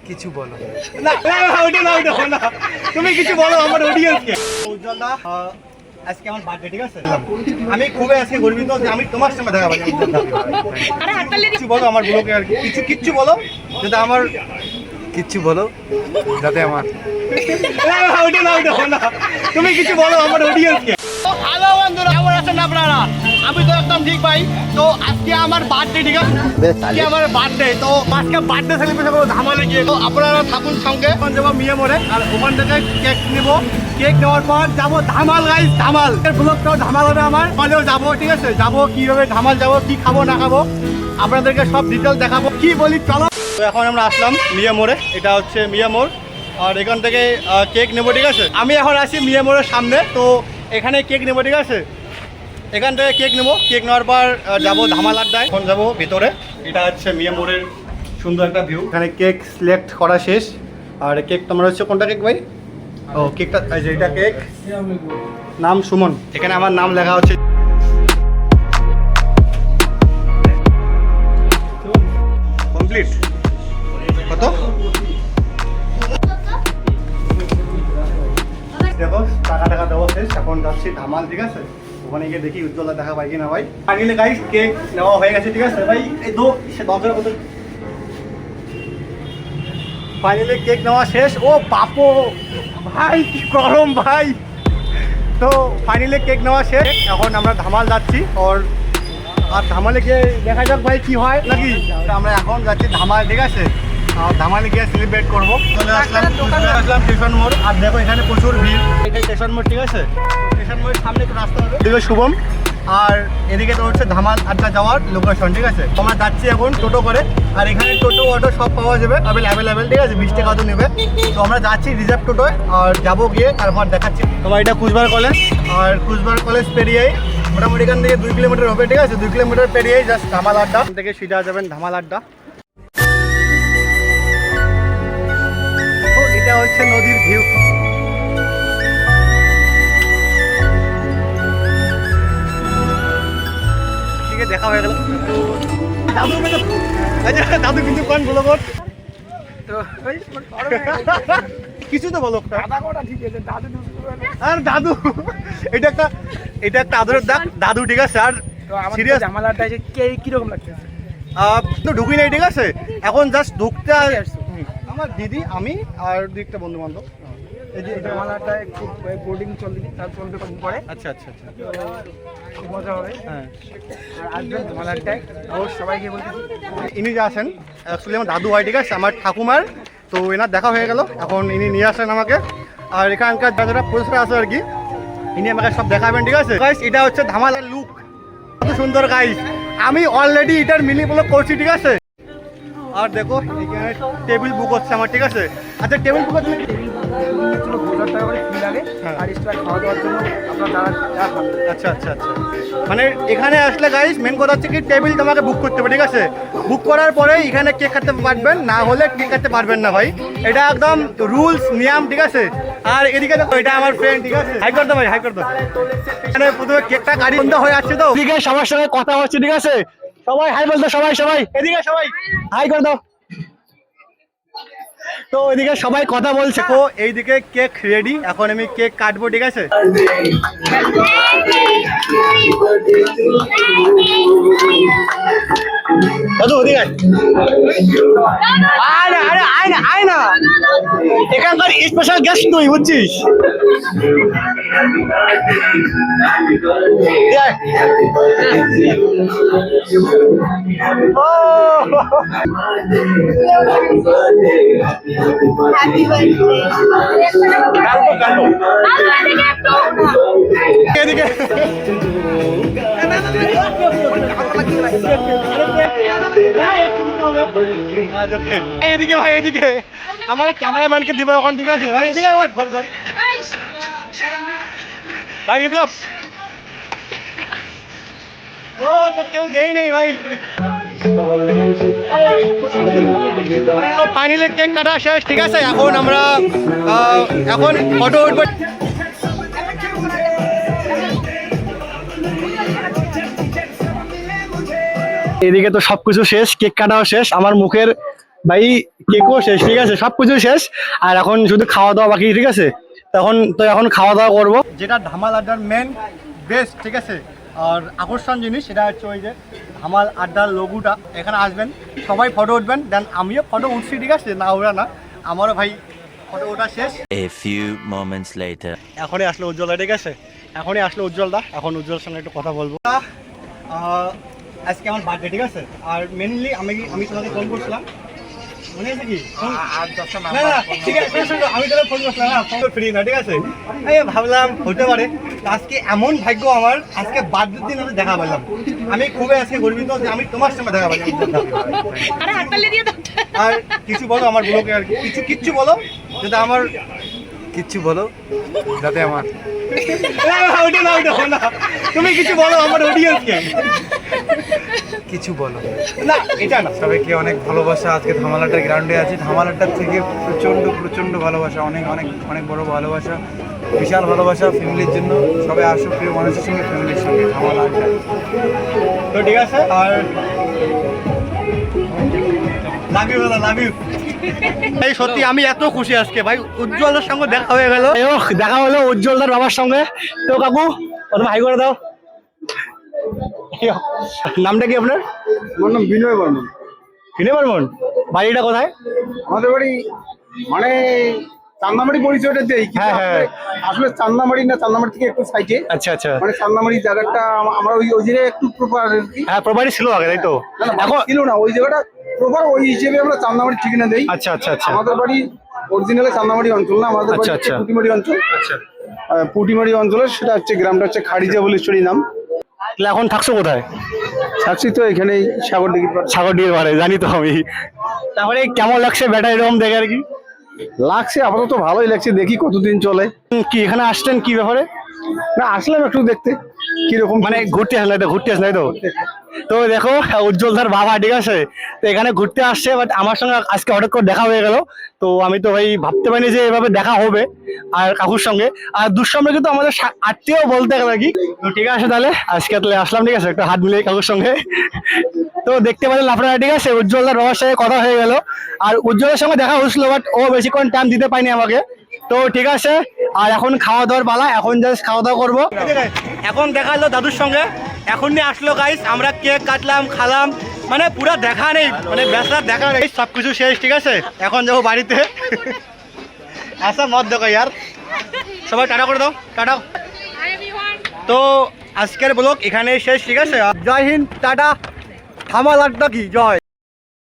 কিছু বলো না ওটা না ওটা না, তুমি কিছু বলো আমার অডিয়েন্সকে। উজ্জ্বল দা আজকে আমার বার্থডে, ঠিক আছে? আমি খুবই আজকে গর্বিত যে আমি তোমার সঙ্গে দেখা পাই। কিছু বলো আমার ব্লগে, আর কিছু কিচ্ছু বলো যেটা আমার, কিচ্ছু বলো যাতে আমার ওটা না ওটা না, তুমি কিছু বলো আমার অডিয়েন্সকে। হ্যালো বন্ধুরা, কেমন আছেন আপনারা? আমি তো একদম ঠিক ভাই। তো আজকে আমার বার্থডে, ঠিক আছে? আজকে আমার বার্থডে, তো আজকে বার্থডে সেলিব্রেশন করবো ধামালে গিয়ে। তো আপনারা থাকুন সঙ্গে, যাবো মিয়ে মোড়ে, আর ওখান থেকে কেক নেবো। কেক নেওয়ার পর যাবো ধামাল, গাইস ধামাল। ব্লগটাও ধামাল হবে আমার, ফলেও যাবো, ঠিক আছে? যাবো কিভাবে ধামাল যাবো, কি খাবো না খাবো আপনাদেরকে সব ডিটেলস দেখাবো। কি বলি চলো। তো এখন আমরা আসলাম মিয়া মোড়ে, এটা হচ্ছে মিয়া মোড়, আর এখান থেকে কেক নেবো, ঠিক আছে? আমি এখন আছি মিয়া মোড়ের সামনে, তো এখানে কেক নেবো, ঠিক আছে? এখান থেকে কেক নেবো, কেক নেওয়ার পর যাবো ধামাল আড্ডায়। এখন যাবো ভিতরে, এটা হচ্ছে মিয়া মোড়ের সুন্দর একটা ভিউ। এখানে কেক সিলেক্ট করা শেষ, আর কেক তোমার হচ্ছে কোনটা কেক ভাই? ও কেকটা এই যে এটা কেক, নাম সুমন, এখানে আমার নাম লেখা হচ্ছে। কমপ্লিট কত? দেখো টাকা দেবো শেষ, এখন যাচ্ছি ধামাল, ঠিক আছে? ওখানে গিয়ে দেখি উজ্জ্বলা দেখা পাই কিনা ভাই। ফাইনালি গাইস কেক নেওয়া হয়ে গেছে, ঠিক আছে ভাই? এই দরজার মতো ফাইনালি কেক নেওয়া শেষ। ও বাপো ভাই কি গরম ভাই। তো ফাইনালি কেক নেওয়া শেষ, এখন আমরা ধামাল যাচ্ছি। আর ধামালে গিয়ে দেখা যাক ভাই কি হয় নাকি। আমরা এখন যাচ্ছি ধামাল, ঠিক আছে? ধামালে গিয়ে সেলিব্রেট করবো। চলে আসলাম স্টেশন মোড়, আর দেখো এখানে প্রচুর ভিড়। এটা স্টেশন মোড়, ঠিক আছে? স্টেশন মোড়ের সামনে একটু রাস্তা হবে, এদিকে শুভম, আর এদিকে তো হচ্ছে ধামাল আড্ডা যাওয়ার লোকেশন, ঠিক আছে? আমরা যাচ্ছি এখন টোটো করে, আর এখানে টোটো অটো সব পাওয়া যাবে অ্যাভেলেবেল, ঠিক আছে? 20 টাকা তো নেবে। তো আমরা যাচ্ছি রিজার্ভ টোটোয়, আর যাবো গিয়ে তারপর দেখাচ্ছি। তোমার এটা কুচবিহার কলেজ, আর কুচবিহার কলেজ পেরিয়েই মোটামুটি এখান থেকে 2 কিলোমিটার হবে, ঠিক আছে? 2 কিলোমিটার পেরিয়েই জাস্ট ধামাল আড্ডা, থেকে সিধা যাবেন ধামাল আড্ডা। এটা হচ্ছে নদীর ভিউ। ঠিক আছে, দেখা হয়ে গেল। দাদু কিন্তু কোন বলো বল, কিছু তো বলো। আর দাদু এটা একটা আদরের দাদু, ঠিক আছে? আর সিরিয়াস জামালাটা কিরকম লাগছে? তো ঢুকি নাই, ঠিক আছে? এখন জাস্ট ঢুকতে আমার দিদি, আমি আর একটা বন্ধু বান্ধব। এই যে জামালাটায় খুব বোর্ডিং চলবে, তার চলবে কদিন পরে। আচ্ছা আচ্ছা আচ্ছা, খুব মজা হবে। হ্যাঁ, আর আসবেন জামালাটায়, অবশ্য সবাইকে বলতেছি। ইনি যে আসেন অ্যাকচুয়ালি আমার দাদু হয়, ঠিক আছে? আমার ঠাকুমার। তো এনার দেখা হয়ে গেল, এখন ইনি নিয়ে আসেন আমাকে, আর এখানকার যারা পুরুষরা আছে আর কি, ইনি আমাকে সব দেখাবেন, ঠিক আছে? গাইস এটা হচ্ছে ধামালের লুক, কত সুন্দর গাইস। আমি অলরেডি এটার মিনি ব্লগ করছি, ঠিক আছে? আর দেখো এখানে টেবিল বুক হচ্ছে আমার, ঠিক আছে? আচ্ছা টেবিল বুক হচ্ছে 2000 টাকা করে ফি লাগে, আর এক্সট্রা খাওয়া দাওয়ার জন্য আপনার আচ্ছা আচ্ছা আচ্ছা, মানে এখানে আসলে গাইস মেন কথা হচ্ছে কি টেবিল তোমাকে বুক করতে হবে, ঠিক আছে? বুক করার পরে এখানে কেক কাটতে পারবেন, না হলে কেক কাটতে পারবেন না ভাই, এটা একদম রুলস নিয়ম, ঠিক আছে? আর এদিকে দেখো এটা আমার ফ্রেন্ড, ঠিক আছে? হাই করতো ভাই, হাই করতো। এখানে প্রথমে কেকটা গাড়ি বন্ধ হয়ে আসছে, তো এদিকে সবার সঙ্গে কথা হচ্ছে, ঠিক আছে? সবাই হাই বলতো, সবাই এদিকে সবাই হাই করে দাও। তো ওইদিকে সবাই কথা বলছে, তো এইদিকে কেক রেডি, এখন আমি কেক কাটবো, ঠিক আছে? আয় না এখানকার স্পেশাল গেস্ট তুই, বুঝছিস? এদিকে এদিকে ভাই, এদিকে আমার ক্যামেরাম্যানকে দিব এখন, ঠিক আছে? এদিকে ভাই ও তো কেউ দেই নেই ভাই। ফাইনালি কেক কাটা শেষ, ঠিক আছে? এখন আমরা এখন ফটো উঠবো। এদিকে তো সবকিছু শেষ, কেক কাটাও শেষ, আমার মুখের ভাই কেকও শেষ, ঠিক আছে, সবকিছু শেষ, আর এখন শুধু খাওয়া দাওয়া বাকি, ঠিক আছে। এখন খাওয়া দাওয়া করবো, যেটা ধামাল আড্ডার মেন বেস্ট, ঠিক আছে। আর আকর্ষণ জিনিস সেটা হচ্ছে ওই যে ধামাল আড্ডার লোগোটা। এখানে আসবেন, সবাই ফটো উঠবেন, দেন আমিও ফটো উঠছি, ঠিক আছে, না ওরা না, আমারও ভাই ফটো ওঠা শেষ। A few moments later. এখনই আসলো উজ্জ্বলদা, ঠিক আছে, এখনই আসলো উজ্জ্বলদা। এখন উজ্জ্বলের সঙ্গে একটু কথা বলবো। আজকে আমার বার্থডে, ঠিক আছে, আর মেনলি আমি তোমাকে ফোন করছিলাম, মনে আছে কি? না না ঠিক আছে, শোনো, আমি তোকে ফোন করছিলাম না, ফোন ফ্রি না, ঠিক আছে। এই ভাবলাম হতে পারে আজকে এমন ভাগ্য আমার, আজকে বার্থডের দিন আমি দেখা পেলাম। আমি খুবই আজকে গর্বিত যে আমি তোমার সঙ্গে দেখা পেলাম। আর কিছু বলো আমার ব্লগে, আর কিচ্ছু বলো যেটা আমার, কিচ্ছু বলো যাতে আমার ওইটা না, তুমি কিছু বলো আমার অডিয়েন্সকে, কিছু বলো না এটা না। সবাইকে অনেক ভালোবাসা। আজকে ধামালাটার গ্রাউন্ডে আছি, ধামালাটার থেকে প্রচণ্ড ভালোবাসা, অনেক অনেক অনেক বড় ভালোবাসা, বিশাল ভালোবাসা ফ্যামিলির জন্য। সবাই আসো প্রিয় মানুষের সঙ্গে, ফ্যামিলির সঙ্গে ধামালা আড্ডা। তো ঠিক আছে, আর লাভ ইউ দাদা, লাভ ইউ। এই সত্যি আমি এত খুশি আজকে ভাই, উজ্জ্বলদার সঙ্গে দেখা হয়ে গেল, দেখা হলো উজ্জ্বলদার বাবার সঙ্গে। তো কাকু প্রথমে হাই করে দাও। নামটা কি আপনার? আমার নাম বিনয় বর্মন। বিনয় বর্মন, বাড়িটা কোথায়? আমাদের বাড়ি মানে চান্দামারি পরিচয়টা দেই, হ্যাঁ, হ্যাঁ। আসলে চান্দামারি না, চান্দামারি থেকে একটু সাইডে, আচ্ছা আচ্ছা, মানে চান্দামারি জায়গাটা আমরা ওই জায়গায় একটু প্রপার, হ্যাঁ প্রপার্টি ছিল আগে, তাই তো? এখন ছিল না ওই জায়গাটা প্রপার, ওই হিসেবে আমরা চান্দামারি ঠিকানা দেই। আচ্ছা আচ্ছা আচ্ছা, আমাদের বাড়ি অরিজিনালি চান্দামারি অঞ্চল না, আমাদের বাড়ি আচ্ছা। পুটিমারি অঞ্চল। আচ্ছা, পুটিমারি অঞ্চলের সেটা হচ্ছে গ্রামটা হচ্ছে খাড়িজা বলেশ্বরী নাম। তাহলে এখন থাকছো কোথায়? থাকছি তো এখানেই সাগরডিঘির পাড়ে। সাগরডিঘির পাড়ে, জানি তো আমি। তারপরে কেমন লাগছে ব্যাটা এরকম দেখে আর কি? লাগছে আপাতত ভালোই লাগছে, দেখি কতদিন চলে। কি এখানে আসছেন কি ব্যাপারে? না আসলাম একটু দেখতে কিরকম, মানে ঘুরতে আসলে তো, ঘুরতে আসলে তো। তো দেখো উজ্জ্বলদার বাবা, ঠিক আছে, তো এখানে ঘুরতে আসছে, বাট আমার সঙ্গে আজকে হঠাৎ করে দেখা হয়ে গেল। তো আমি তো ভাই ভাবতে পারিনি যে এভাবে দেখা হবে আর কাকুর সঙ্গে, আর দুঃসঙ্গে কিন্তু আমাদের আত্মীয় বলতে গেলে কি। তো ঠিক আছে তাহলে আজকে তাহলে আসলাম, ঠিক আছে, একটা হাত মিলিয়ে কাকুর সঙ্গে। তো দেখতে পেলেন আপনারা, ঠিক আছে, উজ্জ্বলদার বাবার সঙ্গে কথা হয়ে গেল, আর উজ্জ্বলের সঙ্গে দেখা হয়েছিল, বাট ও বেশিক্ষণ টাইম দিতে পারেনি আমাকে। তো ঠিক আছে, আর এখন খাওয়া দাওয়ার পালা, এখন জাস্ট খাওয়া দাওয়া করবো। এখন দেখা হলো দাদুর সঙ্গে, এখন নিয়ে আসলো গাইস, আমরা কেক কাটলাম, খালাম, মানে পুরো দেখা নেই, মানে ব্যবসার দেখা নেই, সবকিছু শেষ, ঠিক আছে। এখন যাবো বাড়িতে। আসা মত দেখো ইয়ার, সবাই টাটা করে দাও, টাটা। তো আজকের ব্লগ এখানেই শেষ, ঠিক আছে। জয় হিন্দ, টাটা, ধামাল আড্ডা কি জয়।